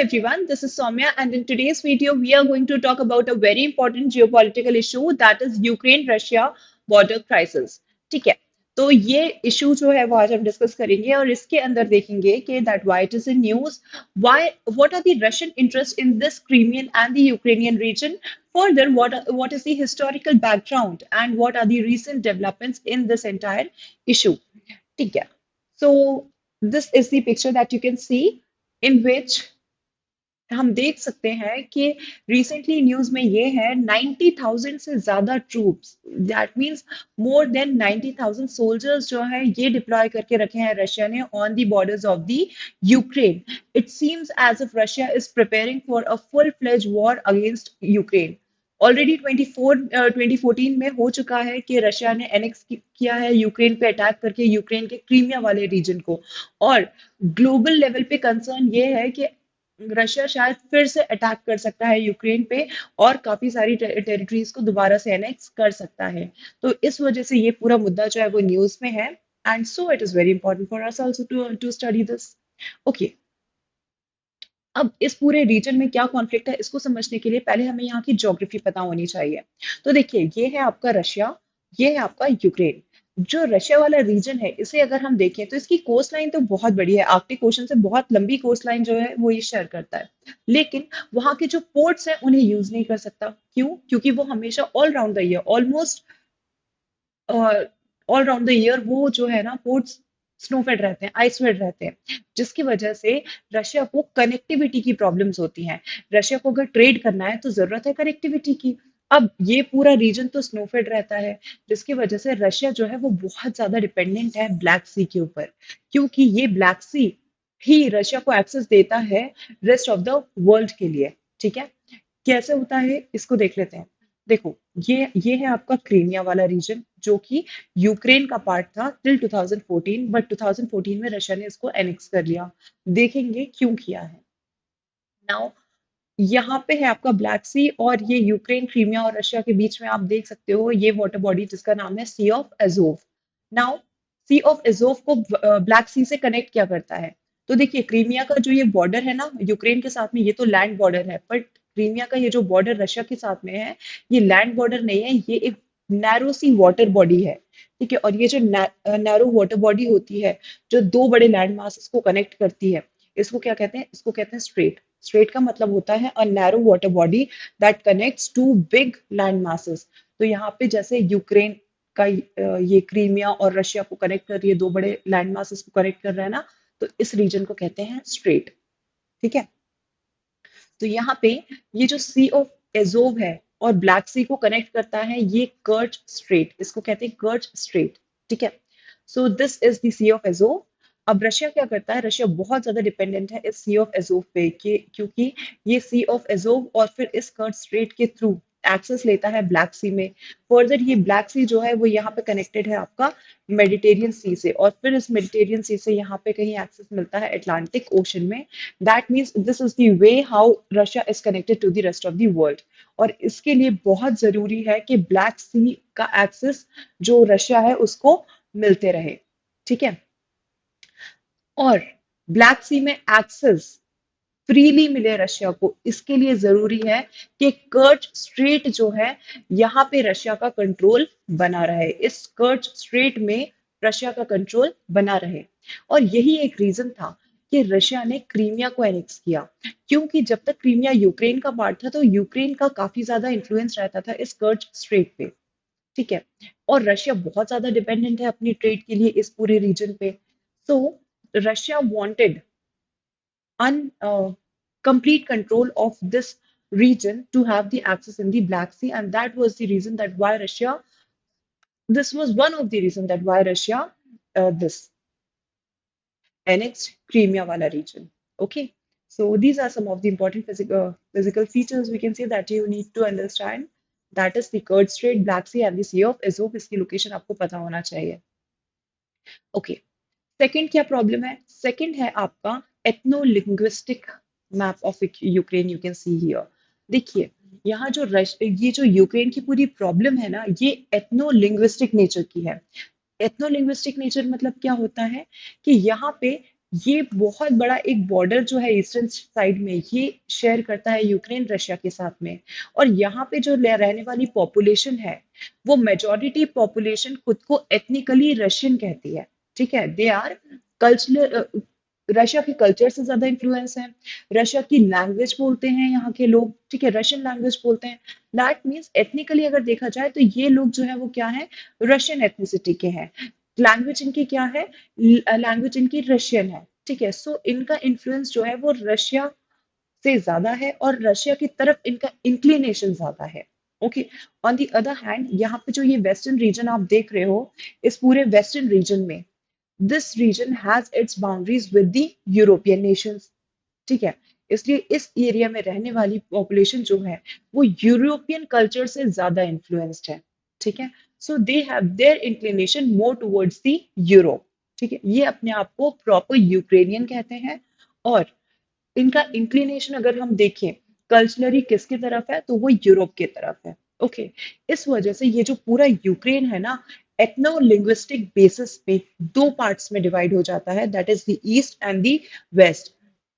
everyone, this is Soumya, and in today's video, we are going to talk about a very important geopolitical issue that is Ukraine-Russia border crisis. ठीक है, तो ये issue जो है वो आज हम डिस्कस करेंगे और इसके अंदर देखेंगे कि that why it is in news, why what are the Russian interests in this Crimean and the Ukrainian region, further what is the historical background and what are the recent developments in this entire issue. ठीक है, so this is the picture that you can see in which हम देख सकते हैं कि recently news में ये है 90,000 से ज्यादा troops, that means more than 90,000 soldiers जो है ये डिप्लॉय करके रखे हैं रशिया ने on the borders of the Ukraine. It seems as if Russia is preparing for a full fledge war against Ukraine. Already 2014 में हो चुका है कि रशिया ने एनेक्स किया है यूक्रेन पे अटैक करके यूक्रेन के क्रीमिया वाले रीजन को. और ग्लोबल लेवल पे कंसर्न ये है कि रशिया शायद फिर से अटैक कर सकता है यूक्रेन पे और काफी सारी टेरिटरीज को दोबारा से एनेक्स कर सकता है. तो इस वजह से ये पूरा मुद्दा जो है वो न्यूज में है and so it is very important for us also to study this. Okay, अब इस पूरे रीजन में क्या कॉन्फ्लिक्ट है इसको समझने के लिए पहले हमें यहाँ की ज्योग्राफी पता होनी चाहिए. तो देखिए, ये है आपका रशिया, ये है आपका यूक्रेन. जो रशिया वाला रीजन है इसे अगर हम देखें तो इसकी कोस्ट लाइन तो बहुत बड़ी है, आर्कटिक ओशन से बहुत लंबी कोस्ट लाइन जो है वो ये शेयर करता है. लेकिन वहां के जो पोर्ट्स हैं उन्हें यूज नहीं कर सकता. क्यों? क्योंकि वो हमेशा all round the year, almost all round the year वो जो है ना पोर्ट्स स्नोफेड रहते हैं, आइसफेड रहते हैं, जिसकी वजह से रशिया को कनेक्टिविटी की प्रॉब्लम्स होती हैं. रशिया को अगर ट्रेड करना है तो जरूरत है कनेक्टिविटी की. अब ये पूरा रीजन तो स्नोफेड रहता है, जिसकी वजह से रशिया जो है वो बहुत ज्यादा डिपेंडेंट है ब्लैक सी के ऊपर, क्योंकि ये ब्लैक सी ही रशिया को एक्सेस देता है रेस्ट ऑफ द वर्ल्ड के लिए. ठीक है, कैसे होता है इसको देख लेते हैं. देखो, ये है आपका क्रीमिया वाला रीजन जो कि यूक्रेन का पार्ट था टिल 2014, बट 2014 में रशिया ने इसको एनेक्स कर लिया. देखेंगे क्यों किया है. नाउ यहाँ पे है आपका ब्लैक सी और ये यूक्रेन, क्रीमिया और रशिया के बीच में आप देख सकते हो ये वाटर बॉडी जिसका नाम है sea of Azov. Now sea of Azov को ब्लैक सी से कनेक्ट क्या करता है. तो देखिए, क्रीमिया का जो ये बॉर्डर है ना यूक्रेन के साथ में, ये तो लैंड बॉर्डर है, बट क्रीमिया का ये जो बॉर्डर रशिया के साथ में है ये लैंड बॉर्डर नहीं है, ये एक नैरो सी वाटर बॉडी है. ठीक है, और ये जो नैरो वाटर बॉडी होती है जो दो बड़े लैंड मासेस को कनेक्ट करती है, इसको क्या कहते हैं? इसको कहते हैं स्ट्रेट. स्ट्रेट का मतलब होता है a narrow water body that connects to big land masses. तो यहाँ पे जैसे यूक्रेन का ये क्रीमिया और रशिया को कनेक्ट कर रही है, दो बड़े लैंड मासेस को कनेक्ट कर रहा है ना, तो इस रीजन को कहते हैं स्ट्रेट. ठीक है, तो यहाँ पे ये जो सी ऑफ एजोव है और ब्लैक सी को कनेक्ट करता है ये कर्च स्ट्रेट, इसको कहते हैं कर्च स्ट्रेट. ठीक है, so this is the Sea of Azov. अब रशिया क्या करता है, रशिया बहुत ज्यादा डिपेंडेंट है इस सी ऑफ एजोव पे क्योंकि ये सी ऑफ एजोव और फिर इस कर्च स्ट्रेट के थ्रू एक्सेस लेता है ब्लैक सी में. फर्दर ये ब्लैक सी जो है वो यहाँ पे कनेक्टेड है आपका मेडिटेरियन सी से, और फिर इस मेडिटेरियन सी से यहाँ पे कहीं एक्सेस मिलता है अटलांटिक ओशन में. That means this is the way how Russia is connected to the rest of the world. और इसके लिए बहुत जरूरी है कि ब्लैक सी का एक्सेस जो रशिया है उसको मिलते रहे. ठीक है, और ब्लैक सी में एक्सेस फ्रीली मिले रशिया को, इसके लिए जरूरी है कि कर्च स्ट्रेट जो है यहाँ पे रशिया का कंट्रोल बना रहे, इस कर्च स्ट्रेट में रशिया का कंट्रोल बना रहे. और यही एक रीजन था कि रशिया ने क्रीमिया को एनेक्स किया, क्योंकि जब तक क्रीमिया यूक्रेन का पार्ट था तो यूक्रेन का काफी ज्यादा इन्फ्लुएंस रहता था इस कर्च स्ट्रेट पे. ठीक है, और रशिया बहुत ज्यादा डिपेंडेंट है अपनी ट्रेड के लिए इस पूरे रीजन पे. सो Russia wanted complete control of this region to have the access in the Black Sea, and that was the reason that why Russia. This was one of the reason that why Russia this annexed Crimea wala region. Okay, so these are some of the important physical features we can say that you need to understand. That is the Kerch Strait, Black Sea, and the Sea of Azov. इसकी location आपको पता होना चाहिए. Okay. Second क्या problem है? Second है आपका ethno linguistic map of Ukraine. You can see here. देखिए, यहाँ जो ये जो यूक्रेन की पूरी प्रॉब्लम है ना, ये एथनो लिंग्विस्टिक नेचर की है. एथनो लिंग्विस्टिक नेचर मतलब क्या होता है कि यहाँ पे ये बहुत बड़ा एक बॉर्डर जो है ईस्टर्न साइड में ये शेयर करता है यूक्रेन रशिया के साथ में। और यहाँ पे जो रहने वाली पॉपुलेशन है वो मेजॉरिटी पॉपुलेशन खुद को एथनिकली रशियन कहती है। ठीक है, दे आर कल्चरल, रशिया के कल्चर से ज्यादा इन्फ्लुएंस है। रशिया की लैंग्वेज बोलते हैं यहाँ के लोग, ठीक है, रशियन लैंग्वेज बोलते हैं। दैट मीन्स एथनिकली अगर देखा जाए तो ये लोग जो है वो क्या है, रशियन एथनिसिटी के हैं। लैंग्वेज इनकी क्या है, लैंग्वेज इनकी रशियन है। ठीक है, सो इनका इन्फ्लुएंस जो है वो रशिया से ज्यादा है और रशिया की तरफ इनका इंक्लिनेशन ज्यादा है। Okay, on the other hand यहाँ पे जो ये वेस्टर्न रीजन आप देख रहे हो, इस पूरे वेस्टर्न रीजन में this region has its boundaries with the European nations. ठीक है, इसलिए इस एरिया में रहने वाली पॉपुलेशन जो है वो यूरोपियन कल्चर से ज्यादा इन्फ्लुएंस्ड है। ठीक है, so they have their inclination more towards the Europe. ठीक है, ये अपने आप को प्रॉपर यूक्रेनियन कहते हैं। और इनका इंक्लिनेशन अगर हम देखें कल्चरली किसकी तरफ है, तो वो यूरोप की तरफ है। ओके, इस वजह से ये जो पूरा यूक्रेन है ना, एथनो लिंग्विस्टिक बेसिस पे दो पार्ट्स में डिवाइड हो जाता है, that is the east and the west.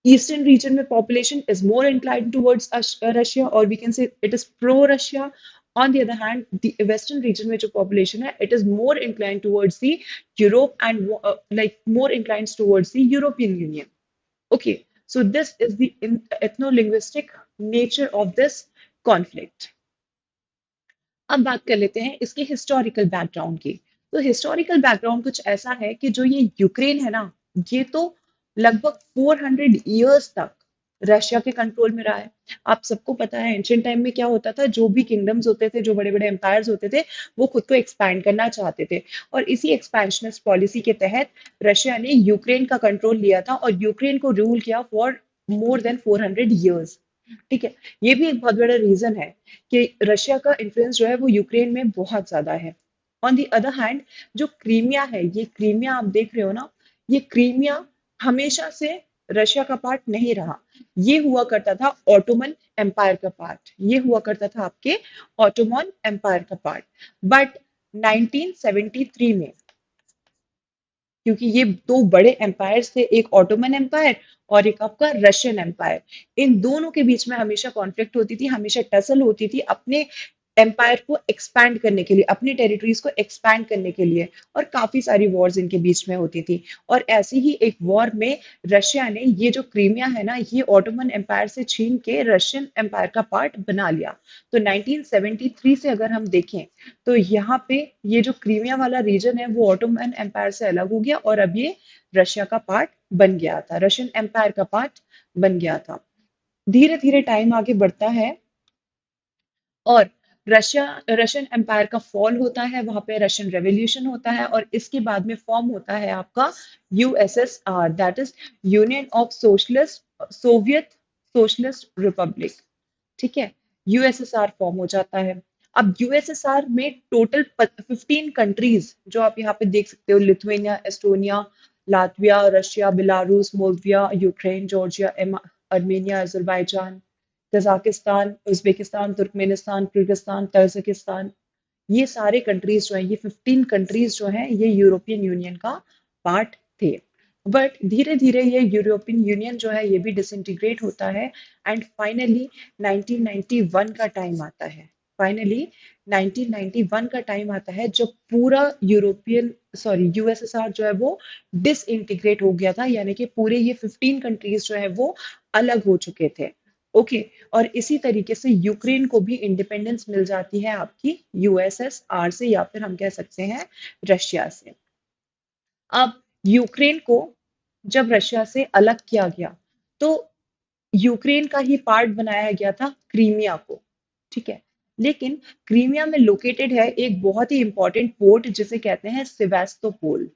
Eastern region में population is more inclined towards Russia, और we can say it is pro Russia. On the other hand the western region में जो population है it is more inclined towards the Europe and like more inclined towards the European Union. Okay, so this is the ethno-linguistic nature of this conflict. अब बात कर लेते हैं इसके historical background की। तो हिस्टोरिकल बैकग्राउंड कुछ ऐसा है कि जो ये यूक्रेन है ना, ये तो लगभग 400 इयर्स तक रशिया के कंट्रोल में रहा है। आप सबको पता है एंशियंट टाइम में क्या होता था, जो भी किंगडम्स होते थे, जो बड़े बड़े एम्पायर्स होते थे, वो खुद को एक्सपैंड करना चाहते थे। और इसी एक्सपेंशनिस्ट पॉलिसी के तहत रशिया ने यूक्रेन का कंट्रोल लिया था और यूक्रेन को रूल किया फॉर मोर देन 400 ईयर्स। ठीक है, ये भी एक बहुत बड़ा रीजन है कि रशिया का इन्फ्लुएंस जो है वो यूक्रेन में बहुत ज्यादा है। ऑन दी अदर हैंड जो क्रीमिया है, ये क्रीमिया आप देख रहे हो ना, ये क्रीमिया हमेशा से रशिया का पार्ट नहीं रहा। ये हुआ करता था ऑटोमन एम्पायर का पार्ट, ये हुआ करता था आपके ऑटोमन एम्पायर का पार्ट। बट 1973 में, क्योंकि ये दो बड़े एम्पायर्स थे, एक ऑटोमन एम्पायर और एक आपका रशियन एम्पायर, इन दोनों के बीच में हमेशा कॉन्फ्लिक्ट होती थी, हमेशा टसल होती थी अपने एम्पायर को एक्सपैंड करने के लिए, अपनी टेरिटरीज को एक्सपैंड करने के लिए। और काफी सारी वॉर्स इनके बीच में होती थी। और ऐसी ही एक वॉर में रशिया ने ये जो क्रीमिया है ना, ये ऑटोमन एम्पायर से छीन के रशियन एम्पायर का पार्ट बना लिया। तो 1973 से अगर हम देखें तो यहाँ पे ये जो क्रीमिया वाला रीजन है वो ऑटोमन एम्पायर से अलग हो गया और अब ये रशिया का पार्ट बन गया था, रशियन एम्पायर का पार्ट बन गया था। धीरे धीरे टाइम आगे बढ़ता है और रशियन एम्पायर का फॉल होता है, वहां पे रशियन रेवोल्यूशन होता है और इसके बाद में फॉर्म होता है आपका USSR, that is union of socialist Soviet socialist Republic. ठीक है, यूएसएसआर फॉर्म हो जाता है। अब यूएसएसआर में टोटल 15 कंट्रीज जो आप यहाँ पे देख सकते हो, Lithuania, Estonia, Latvia, Russia, Belarus, Moldova, Ukraine, Georgia, Armenia, Azerbaijan, Kazakhstan, Uzbekistan, Turkmenistan, Kyrgyzstan, Tajikistan, ये सारे कंट्रीज जो हैं, ये 15 कंट्रीज जो हैं, ये यूरोपियन यूनियन का पार्ट थे। बट धीरे धीरे ये यूरोपियन यूनियन जो है ये भी डिसइंटीग्रेट होता है एंड फाइनली 1991 का टाइम आता है। फाइनली 1991 का टाइम आता है जब पूरा यूएसएसआर जो है वो डिसइंटीग्रेट हो गया था, यानी कि पूरे ये 15 कंट्रीज जो है वो अलग हो चुके थे। ओके, और इसी तरीके से यूक्रेन को भी इंडिपेंडेंस मिल जाती है आपकी यूएसएसआर से, या फिर हम कह सकते हैं रशिया से। अब यूक्रेन को जब रशिया से अलग किया गया तो यूक्रेन का ही पार्ट बनाया गया था क्रीमिया को। ठीक है, लेकिन क्रीमिया में लोकेटेड है एक बहुत ही इंपॉर्टेंट पोर्ट जिसे कहते हैं सिवास्तोपोल,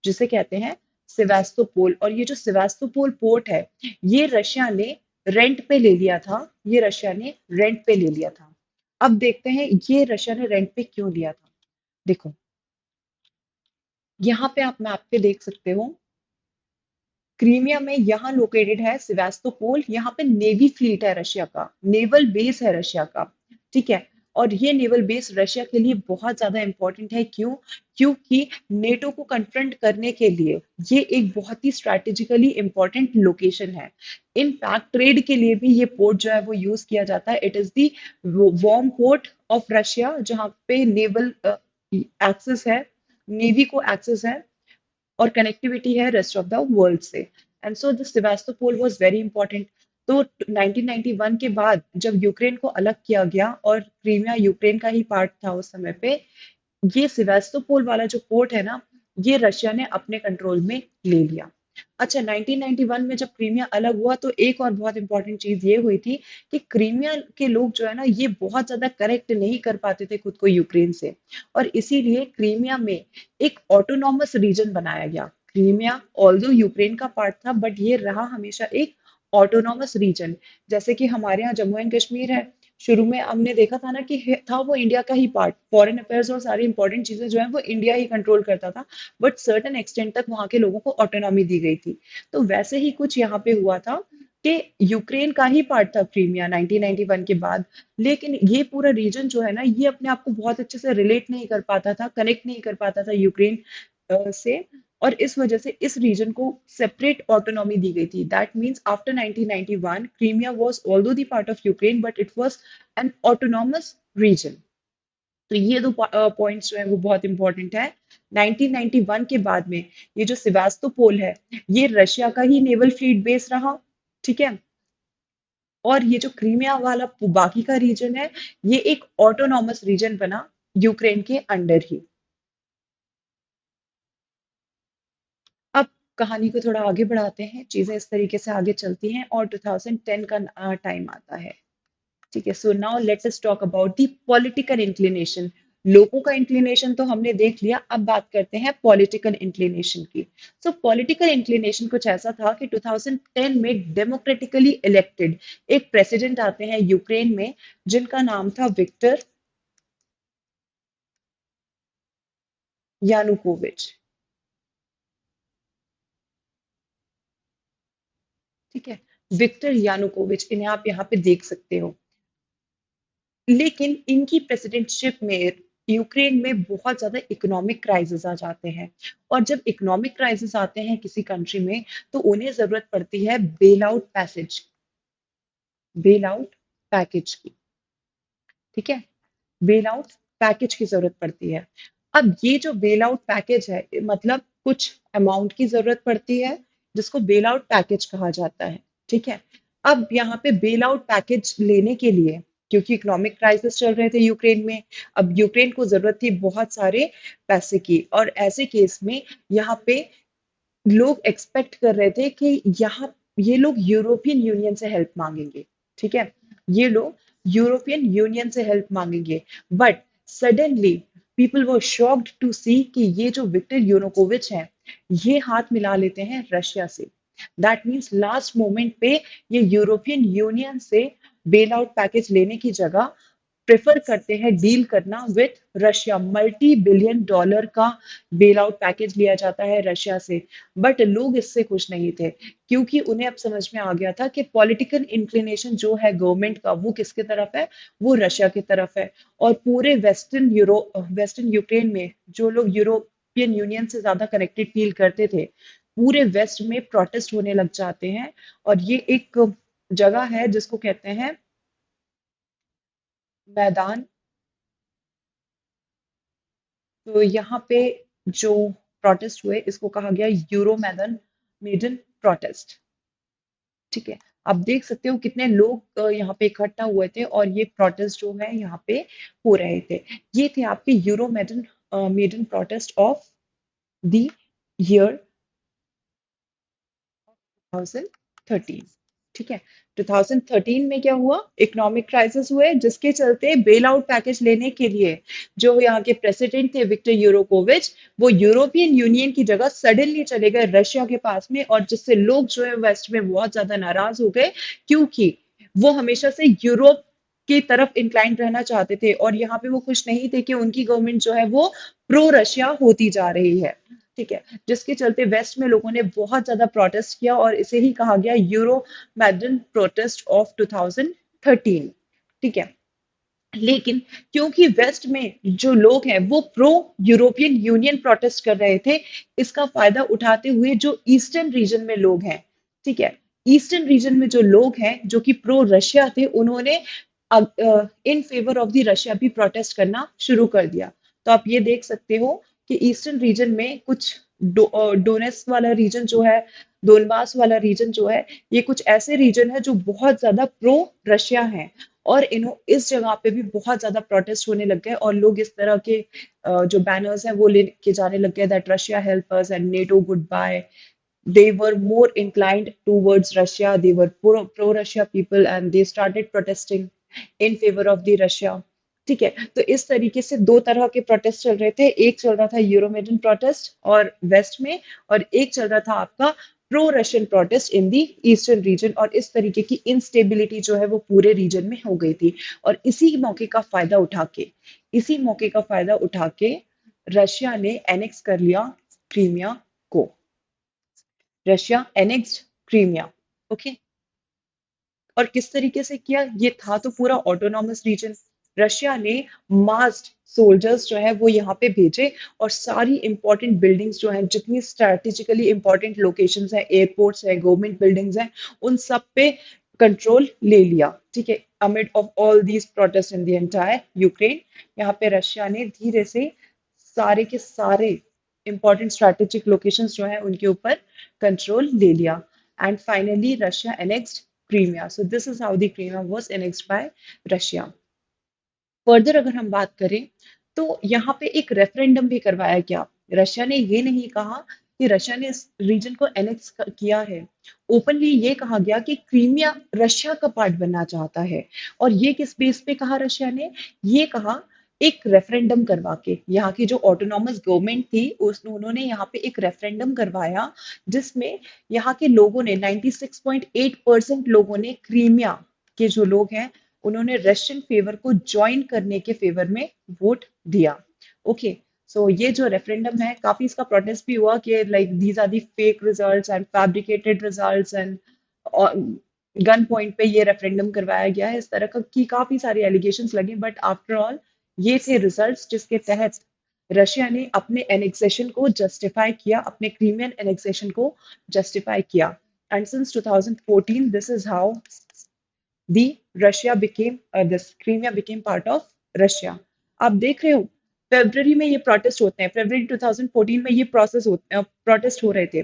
जिसे कहते हैं सिवास्तोपोल। और ये जो सिवास्तोपोल पोर्ट है ये रशिया ने रेंट पे ले लिया था, ये रशिया ने रेंट पे ले लिया था। अब देखते हैं ये रशिया ने रेंट पे क्यों लिया था। देखो, यहाँ पे आप मैप पे देख सकते हो, क्रीमिया में यहाँ लोकेटेड है सिवास्तोपोल, यहाँ पे नेवी फ्लीट है रशिया का, नेवल बेस है रशिया का। ठीक है, और ये नेवल बेस रशिया के लिए बहुत ज्यादा इंपॉर्टेंट है। क्यों? क्योंकि नेटो को कन्फ्रंट करने के लिए ये एक बहुत ही स्ट्रैटेजिकली इंपॉर्टेंट लोकेशन है। इनफैक्ट ट्रेड के लिए भी ये पोर्ट जो है वो यूज किया जाता है। It is the warm port of Russia, जहाँ पे नेवल एक्सेस है, नेवी को एक्सेस है और कनेक्टिविटी है रेस्ट ऑफ द वर्ल्ड से। And so the Sevastopol was very important. तो 1991 के बाद जब यूक्रेन को अलग किया गया और क्रीमिया यूक्रेन का ही पार्ट था उस समय पे, ये सेवास्तोपोल वाला जो पोर्ट है ना, ये रशिया ने अपने कंट्रोल में ले लिया। अच्छा, 1991 में जब क्रीमिया अलग हुआ तो एक और बहुत इंपॉर्टेंट चीज ये हुई थी कि क्रीमिया के लोग जो है ना, ये बहुत ज्यादा कनेक्ट नहीं कर पाते थे खुद को यूक्रेन से, और इसीलिए क्रीमिया में एक ऑटोनॉमस रीजन बनाया गया। क्रीमिया ऑल्दो यूक्रेन का पार्ट था, बट ये रहा हमेशा एक ऑटोनॉमस रीजन। जैसे कि हमारे यहाँ जम्मू एंड कश्मीर है, शुरू में हमने देखा था ना कि था वो इंडिया का ही पार्ट, फॉरेन अफेयर्स और सारी इंपॉर्टेंट चीजें जो है वो इंडिया ही कंट्रोल करता था, बट सर्टेन एक्सटेंट तक वहां के लोगों को ऑटोनॉमी दी गई थी। तो वैसे ही कुछ यहाँ पे हुआ था कि यूक्रेन का ही पार्ट था क्रीमिया 1991 के बाद, लेकिन ये पूरा रीजन जो है ना, ये अपने आप को बहुत अच्छे से रिलेट नहीं कर पाता था, कनेक्ट नहीं कर पाता था यूक्रेन से, और इस वजह से इस रीजन को सेपरेट ऑटोनॉमी दी गई थी। That means after 1991 Crimea was although the part of Ukraine, but it was an autonomous region. तो ये दो पॉइंट्स जो है वो बहुत इंपॉर्टेंट है। 1991 के बाद में ये जो सिवास्तोपोल है, ये रशिया का ही नेवल फ्लीट बेस रहा, ठीक है। और ये जो क्रीमिया वाला बाकी का रीजन है, ये एक ऑटोनॉमस रीजन बना यूक्रेन के अंडर ही। अब कहानी को थोड़ा आगे बढ़ाते हैं, चीजें इस तरीके से आगे चलती हैं और 2010 का टाइम आता है। ठीक है, so now let us talk about the political inclination. लोगों का इंक्लिनेशन तो हमने देख लिया, अब बात करते हैं पॉलिटिकल इंक्लिनेशन की। सो पॉलिटिकल इंक्लिनेशन कुछ ऐसा था कि 2010 में डेमोक्रेटिकली इलेक्टेड एक प्रेसिडेंट आते हैं यूक्रेन में, जिनका नाम था विक्टर यानुकोविच। ठीक है, विक्टर यानुकोविच, इन्हें आप यहाँ पे देख सकते हो। लेकिन इनकी प्रेसिडेंटशिप में यूक्रेन में बहुत ज्यादा इकोनॉमिक क्राइसिस आ जाते हैं, और जब इकोनॉमिक क्राइसिस आते हैं किसी कंट्री में, तो उन्हें जरूरत पड़ती है बेल आउट पैकेज की। ठीक है, बेल आउट पैकेज की जरूरत पड़ती है। अब ये जो बेल आउट पैकेज है, मतलब कुछ अमाउंट की जरूरत पड़ती है, जिसको बेल आउट पैकेज कहा जाता है। ठीक है, अब यहाँ पे बेल आउट पैकेज लेने के लिए, क्योंकि इकोनॉमिक क्राइसिस चल रहे थे यूक्रेन में, अब यूक्रेन को जरूरत थी बहुत सारे पैसे की, और ऐसे केस में यहाँ पे लोग एक्सपेक्ट कर रहे थे कि यहाँ ये लोग यूरोपियन यूनियन से हेल्प मांगेंगे। ठीक है, ये लोग यूरोपियन यूनियन से हेल्प मांगेंगे, but suddenly people were shocked to see कि ये जो विक्टर यूनुकोविच हैं, ये हाथ मिला लेते हैं रशिया से। दैट मीन्स लास्ट मोमेंट पे ये यूरोपियन यूनियन से बेल आउट पैकेज लेने की जगह प्रेफर करते हैं डील करना with Russia. Multi billion dollar का बेल आउट पैकेज लिया जाता है रशिया से, बट लोग इससे खुश नहीं थे, क्योंकि उन्हें अब समझ में आ गया था कि पॉलिटिकल इंक्लिनेशन जो है गवर्नमेंट का, वो किसके तरफ है, वो रशिया की तरफ है। और पूरे वेस्टर्न यूक्रेन में जो लोग यूरोपियन यूनियन से ज्यादा कनेक्टेड फील करते थे, पूरे वेस्ट में प्रोटेस्ट होने लग जाते हैं। और ये एक जगह है जिसको कहते हैं मैदान। तो यहाँ पे जो प्रोटेस्ट हुए, इसको कहा गया यूरो मैदन मेडन प्रोटेस्ट। ठीक है, आप देख सकते हो कितने लोग यहाँ पे इकट्ठा हुए थे, और ये प्रोटेस्ट जो है यहाँ पे हो रहे थे। ये थे आपके Euro Maidan Maidan protest of the year 2013। ठीक है, 2013 में क्या हुआ, इकोनॉमिक क्राइसिस हुए, जिसके चलते बेल आउट पैकेज लेने के लिए जो यहाँ के प्रेसिडेंट थे विक्टर यूरोकोविच, वो यूरोपियन यूनियन की जगह सडनली चले गए रशिया के पास में, और जिससे लोग जो है वेस्ट में बहुत ज्यादा नाराज हो गए, क्योंकि वो हमेशा से यूरोप की तरफ इंक्लाइंड रहना चाहते थे, और यहाँ पे वो खुश नहीं थे कि उनकी गवर्नमेंट जो है वो प्रो रशिया होती जा रही है। ठीक है, जिसके चलते वेस्ट में लोगों ने बहुत ज्यादा प्रोटेस्ट किया, और इसे ही कहा गया यूरो मैडन प्रोटेस्ट ऑफ 2013। ठीक है, लेकिन क्योंकि वेस्ट में जो लोग हैं वो प्रो यूरोपियन यूनियन प्रोटेस्ट कर रहे थे, इसका फायदा उठाते हुए जो ईस्टर्न रीजन में लोग हैं, ठीक है, ईस्टर्न रीजन में जो लोग हैं जो कि प्रो रशिया थे, उन्होंने in favour of the Russia भी प्रोटेस्ट करना शुरू कर दिया। तो आप ये देख सकते हो कि ईस्टर्न रीजन में कुछ डोनेट्स्क वाला रीजन जो है, दोनबास वाला रीजन जो है, ये कुछ ऐसे रीजन है जो बहुत ज्यादा प्रो रशिया हैं, और इन्हों इस जगह पे भी बहुत ज्यादा प्रोटेस्ट होने लग गए, और लोग इस तरह के जो बैनर्स हैं वो लेके जाने लग गए, that Russia help us and NATO good bye. They were more inclined towards Russia. They were pro-Russia people and they started protesting in favor of the Russia. ठीक है, तो इस तरीके से दो तरह के प्रोटेस्ट चल रहे थे, एक चल रहा था यूरोमेडन प्रोटेस्ट और वेस्ट में, और एक चल रहा था आपका pro Russian protest in the eastern region, और इस तरीके की इंस्टेबिलिटी जो है वो पूरे रीजन में हो गई थी। और इसी मौके का फायदा उठा के रशिया ने एनेक्स कर लिया क्रीमिया को। Russia annexed Crimea. ओके, और किस तरीके से किया, ये था तो पूरा ऑटोनॉमस रीजन। रशिया ने मास्ड सोल्जर्स जो है वो यहाँ पे भेजे, और सारी इंपॉर्टेंट बिल्डिंग्स जो हैं, जितनी स्ट्रैटेजिकली इंपॉर्टेंट लोकेशंस हैं, एयरपोर्ट्स हैं, गवर्नमेंट बिल्डिंग्स हैं, उन सब पे कंट्रोल ले लिया। ठीक है, amid of all these protest in the entire Ukraine, यहाँ पे रशिया ने धीरे से सारे के सारे इंपॉर्टेंट स्ट्रैटेजिक लोकेशंस जो है उनके ऊपर कंट्रोल ले लिया। And finally Russia annexed Crimea. So this is how the Crimea was annexed bye Russia. Further अगर हम बात करें तो यहाँ पे एक रेफरेंडम भी करवाया गया। रशिया ने ये नहीं कहा कि रशिया ने इस रीजन को एनेक्स किया है, ओपनली ये कहा गया कि क्रीमिया रशिया का पार्ट बनना चाहता है। और ये किस बेस पे कहा रशिया ने, ये कहा एक रेफरेंडम करवा के, यहाँ की जो ऑटोनॉमस गवर्नमेंट थी उस उन्होंने यहाँ पे एक रेफरेंडम करवाया, जिसमें यहाँ के लोगों ने 96.8% लोगों ने, क्रीमिया के जो लोग हैं, उन्होंने रशियन फेवर को ज्वाइन करने के फेवर में वोट दिया। ओके, सो ये जो रेफरेंडम है, काफी इसका प्रोटेस्ट भी हुआ कि like these are the fake results and fabricated results, and gun point पे ये रेफरेंडम करवाया गया है, इस तरह का की काफी सारी एलिगेशंस लगे, बट आफ्टर ऑल ये थे रिजल्ट्स जिसके तहत रशिया ने अपने एनेक्सेशन को जस्टिफाई किया, अपने क्रीमियन एनेक्सेशन को जस्टिफाई किया। And since 2014 this is how the this Crimea became part of Russia। आप देख रहे हो, फरवरी में ये प्रोटेस्ट होते हैं, फरवरी 2014 में ये प्रोटेस्ट हो रहे थे।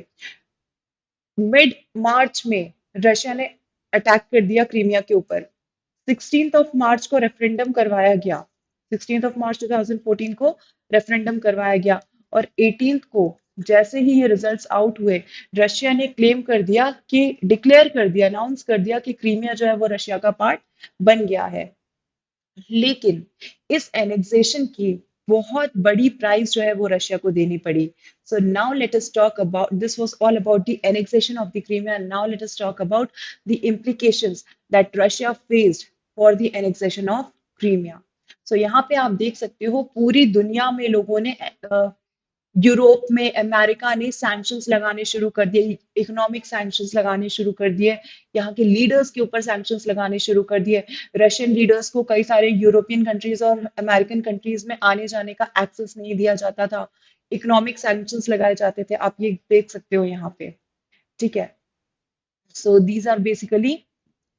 मिड मार्च में रशिया ने अटैक कर दिया क्रीमिया के ऊपर। 16th ऑफ मार्च को रेफरेंडम करवाया गया, 16th ऑफ मार्च 2014 को रेफरेंडम करवाया गया, और 18th को जैसे ही ये रिजल्ट्स आउट हुए, रशिया ने क्लेम कर दिया कि डिक्लेयर कर दिया, अनाउंस कर दिया कि क्रीमिया जो है वो रशिया का पार्ट बन गया है। लेकिन इस एनेक्सेशन की बहुत बड़ी प्राइस जो है वो रशिया को देनी पड़ी। So now let us talk about, this was all about the annexation of the Crimea, now let us talk about the implications that Russia faced for the annexation of Crimea। सो यहाँ पे आप देख सकते हो पूरी दुनिया में लोगों ने, यूरोप में अमेरिका ने सैंक्शंस लगाने शुरू कर दिए, इकोनॉमिक सैंक्शंस लगाने शुरू कर दिए, यहाँ के लीडर्स के ऊपर सैंक्शंस लगाने शुरू कर दिए। रशियन लीडर्स को कई सारे यूरोपियन कंट्रीज और अमेरिकन कंट्रीज में आने जाने का एक्सेस नहीं दिया जाता था, इकोनॉमिक सैंक्शंस लगाए जाते थे, आप ये देख सकते हो यहाँ पे। ठीक है, so these are basically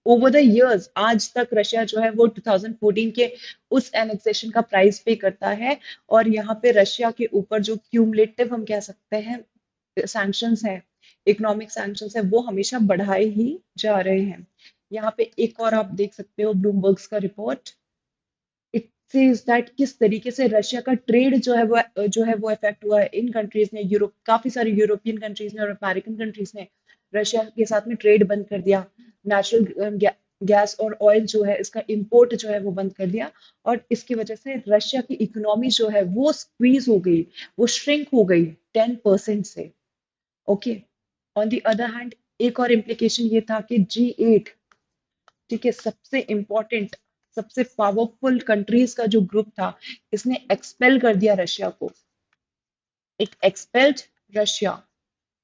over the years, आज तक रशिया जो है वो 2014 के उस एनेक्सेशन का प्राइस पे करता है। और यहाँ पे रशिया के ऊपर जो क्यूमुलेटिव हम कह सकते हैं सैंक्शंस हैं, इकोनॉमिक सैंक्शंस है, वो हमेशा बढ़ाए ही जा रहे हैं। यहाँ पे एक और आप देख सकते हो ब्लूमबर्ग्स का रिपोर्ट, इट सेज दैट किस तरीके से रशिया का ट्रेड जो है वो इफेक्ट हुआ है इन कंट्रीज ने, यूरोप, काफी सारी यूरोपियन कंट्रीज ने और अमेरिकन कंट्रीज ने रशिया के साथ में ट्रेड बंद कर दिया, नेचुरल गैस और ऑयल जो है इसका इंपोर्ट जो है वो बंद कर दिया, और इसकी वजह से रशिया की इकोनॉमी जो है वो स्क्वीज हो गई, वो श्रिंक हो गई 10% से। Okay, on the other hand एक और इम्प्लीकेशन ये था कि G8, ठीक है, सबसे इंपॉर्टेंट, सबसे पावरफुल कंट्रीज का जो ग्रुप था, इसने एक्सपेल कर दिया रशिया को, it expelled Russia.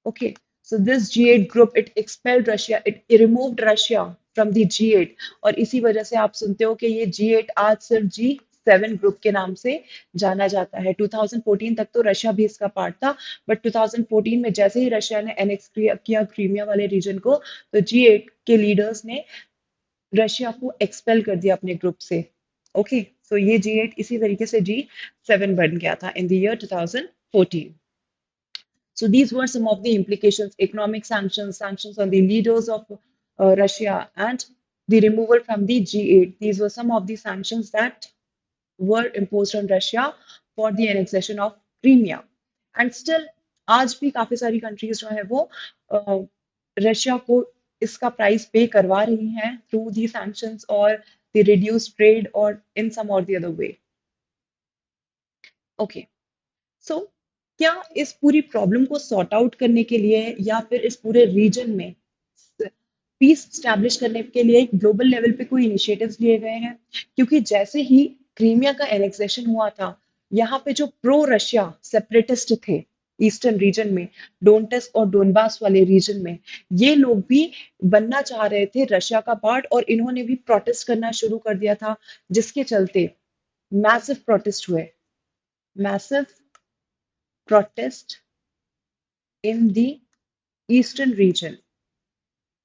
Okay, So this G8 group, it expelled Russia, it removed Russia from the G8, और इसी वजह से आप सुनते हो कि ये G8 आज सिर्फ G7 ग्रुप के नाम से जाना जाता है। 2014 तक तो रशिया भी इसका पार्ट था, बट 2014 में जैसे ही रशिया ने एनेक्स किया क्रीमिया वाले रीजन को, तो G8 के लीडर्स ने रशिया को एक्सपेल कर दिया अपने ग्रुप से। ओके, सो ये G8 इसी तरीके से G7 बन गया था in the year 2014। So these were some of the implications: economic sanctions, sanctions on the leaders of Russia, and the removal from the G8. These were some of the sanctions that were imposed on Russia for the annexation of Crimea. And still, आज भी काफी सारी countries जो है वो Russia को इसका price पे करवा रही हैं थ्रू दी सैंक्शंस और द रिड्यूस ट्रेड और इन सम और द अदर वे। ओके, सो क्या इस पूरी प्रॉब्लम को सॉर्ट आउट करने के लिए या फिर इस पूरे रीजन में पीस स्टैब्लिश करने के लिए ग्लोबल लेवल पे कोई इनिशिएटिव्स लिए गए हैं? क्योंकि जैसे ही क्रीमिया का एनेक्सेशन हुआ था, यहाँ पे जो प्रो रशिया सेपरेटिस्ट थे ईस्टर्न रीजन में, डोनेट्स्क और डोनबास वाले रीजन में, ये लोग भी बनना चाह रहे थे रशिया का पार्ट, और इन्होंने भी प्रोटेस्ट करना शुरू कर दिया था, जिसके चलते मैसिव प्रोटेस्ट हुए, massive protest in the eastern region,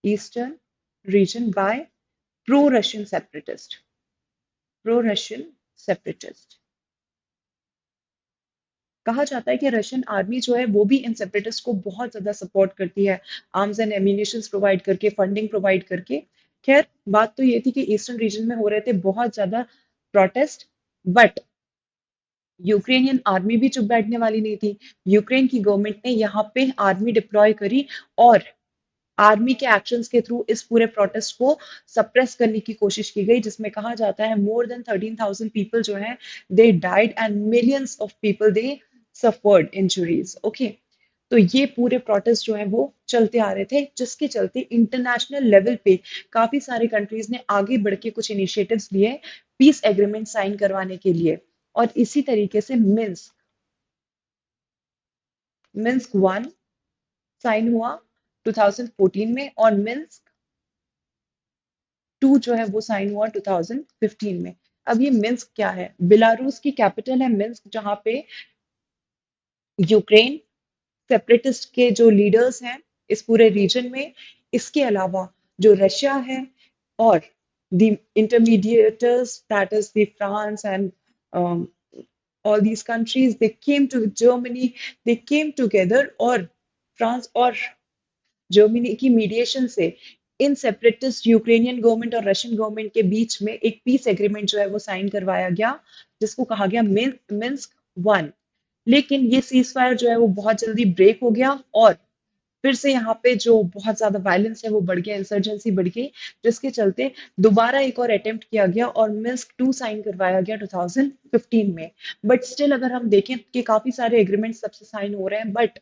eastern region by pro-Russian separatist, pro-Russian separatist। कहा जाता है कि रशियन आर्मी जो है वो भी इन सेपरेटिस्ट को बहुत ज्यादा सपोर्ट करती है, आर्म्स एंड एम्यूनिशंस प्रोवाइड करके, फंडिंग प्रोवाइड करके। खैर, बात तो ये थी कि ईस्टर्न रीजन में हो रहे थे बहुत ज्यादा प्रोटेस्ट, बट यूक्रेनियन आर्मी भी चुप बैठने वाली नहीं थी। यूक्रेन की गवर्नमेंट ने यहाँ पे आर्मी डिप्लॉय करी, और आर्मी के एक्शंस के थ्रू इस पूरे प्रोटेस्ट को सप्रेस करने की कोशिश की गई, जिसमें कहा जाता है मोर देन 13,000 पीपल जो हैं they died and millions of people they suffered injuries. Okay, तो ये पूरे प्रोटेस्ट जो है वो चलते आ रहे थे, जिसके चलते इंटरनेशनल लेवल पे काफी सारे कंट्रीज ने आगे बढ़ के कुछ इनिशिएटिव्स लिए पीस एग्रीमेंट साइन करवाने के लिए। और इसी तरीके से मिन्स्क मिन्स्क वन साइन हुआ 2014 में, और मिन्स्क टू जो है वो साइन हुआ 2015 में। अब ये मिन्स्क क्या है? बेलारूस की कैपिटल है मिन्स्क, जहां पे यूक्रेन सेपरेटिस्ट के जो लीडर्स हैं इस पूरे रीजन में, इसके अलावा जो रशिया है और the intermediators, that is the France and all these countries, they came to Germany, they came together, और फ्रांस और जर्मनी की मीडिएशन से इन सेपरेटिस्ट यूक्रेनियन गवर्नमेंट और रशियन गवर्नमेंट के बीच में एक पीस एग्रीमेंट जो है वो साइन करवाया गया, जिसको कहा गया मिन्स्क वन। लेकिन ये सीज फायर जो है वो बहुत जल्दी ब्रेक हो गया, और फिर से यहाँ पे जो बहुत ज्यादा वायलेंस है वो बढ़ गया, इंसर्जेंसी बढ़ गई, जिसके चलते दोबारा एक और अटेम्प्ट किया गया और मिन्स्क टू साइन करवाया गया 2015 में। बट स्टिल अगर हम देखें कि काफी सारे एग्रीमेंट सबसे साइन हो रहे हैं, बट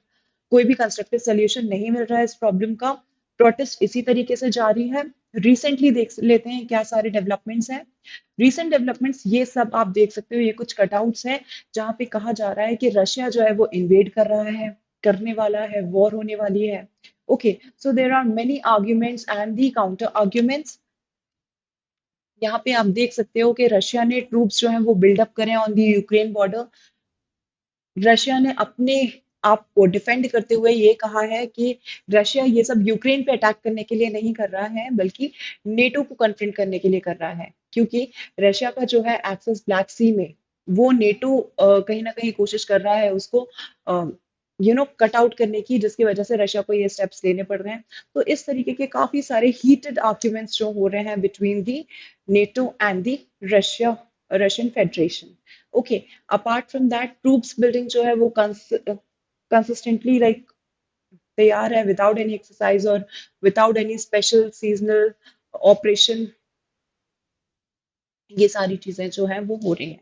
कोई भी कंस्ट्रक्टिव सोल्यूशन नहीं मिल रहा है इस प्रॉब्लम का। प्रोटेस्ट इसी तरीके से जारी है। रिसेंटली देख लेते हैं क्या सारे डेवलपमेंट्स हैं। रिसेंट डेवलपमेंट्स ये सब आप देख सकते हो, ये कुछ कटआउट्स हैं जहाँ पे कहा जा रहा है कि रशिया जो है वो इन्वेड कर रहा है, करने वाला है, वॉर होने वाली है। Okay, so there are many arguments and the counter arguments. यहाँ पे आप देख सकते हो कि रशिया ने ट्रूप्स जो है वो बिल्डअप करें on the Ukraine border. Russia ने अपने आप को डिफेंड करते हुए ये कहा है कि रशिया ये सब यूक्रेन पे अटैक करने के लिए नहीं कर रहा है, बल्कि नेटो को कन्फ्रंट करने के लिए कर रहा है, क्योंकि रशिया का जो है एक्सेस ब्लैक सी में, वो नेटो कहीं ना कहीं कोशिश कर रहा है उसको कट आउट करने की, जिसकी वजह से रशिया को ये स्टेप्स लेने पड़ रहे हैं। तो इस तरीके के काफी सारे हीटेड आर्ग्यूमेंट्स जो हो रहे हैं between the NATO and the Russian federation. Okay, apart from that troops building जो है वो कंसिस्टेंटली लाइक तैयार है, विदाउट एनी एक्सरसाइज और without any special seasonal operation. ये सारी चीजें जो है वो हो रही हैं।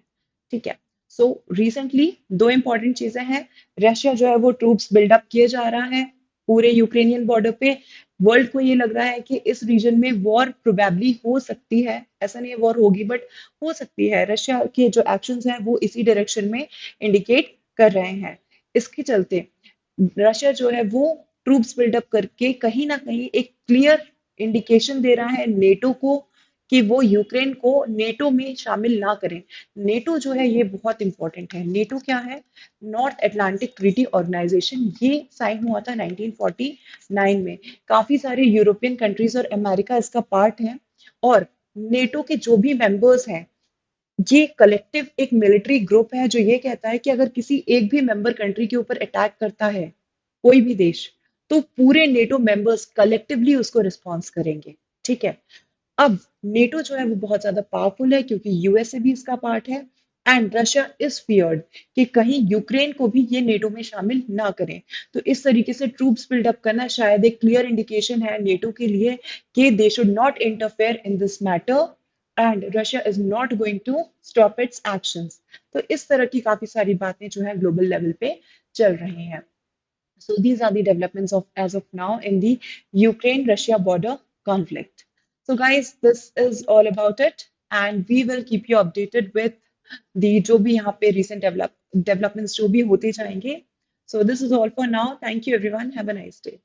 ठीक है, सो रिसेंटली दो इंपॉर्टेंट चीजें हैं। रशिया जो है वो ट्रूप्स बिल्डअप किए जा रहा है पूरे यूक्रेनियन बॉर्डर पे। वर्ल्ड को ये लग रहा है कि इस रीजन में वॉर प्रोबेबली हो सकती है, ऐसा नहीं है वॉर होगी, बट हो सकती है। रशिया के जो एक्शंस हैं वो इसी डायरेक्शन में इंडिकेट कर रहे हैं। इसके चलते रशिया जो है वो ट्रूप्स बिल्डअप करके कहीं ना कहीं एक क्लियर इंडिकेशन दे रहा है नेटो को कि वो यूक्रेन को नेटो में शामिल ना करें। नेटो जो है ये बहुत इंपॉर्टेंट है। नेटो क्या है? North Atlantic Treaty Organization. ये साइन हुआ था 1949 में। काफी सारे यूरोपियन कंट्रीज और अमेरिका इसका पार्ट है। और नेटो के जो भी मेंबर्स हैं, ये कलेक्टिव एक मिलिट्री ग्रुप है जो ये कहता है कि अगर किसी एक भी मेंबर कंट्री के ऊपर अटैक करता है कोई भी देश, तो पूरे नेटो मेंबर्स कलेक्टिवली उसको रिस्पॉन्स करेंगे। ठीक है। अब नेटो जो है वो बहुत ज्यादा पावरफुल है क्योंकि यूएसए भी इसका पार्ट है। एंड रशिया इज फियर्ड कि कहीं यूक्रेन को भी ये नेटो में शामिल ना करें। तो इस तरीके से ट्रूप्स बिल्डअप करना शायद एक क्लियर इंडिकेशन है नेटो के लिए कि they should not interfere in this matter and Russia is not going to stop its actions. तो इस तरह की काफी सारी बातें जो है ग्लोबल लेवल पे चल रही हैं। So these are the developments of as of now in the Ukraine-Russia border conflict. So guys, this is all about it, and we will keep you updated with the जो भी यहाँ पे recent developments जो भी होते जाएंगे. So this is all for now. Thank you everyone. Have a nice day.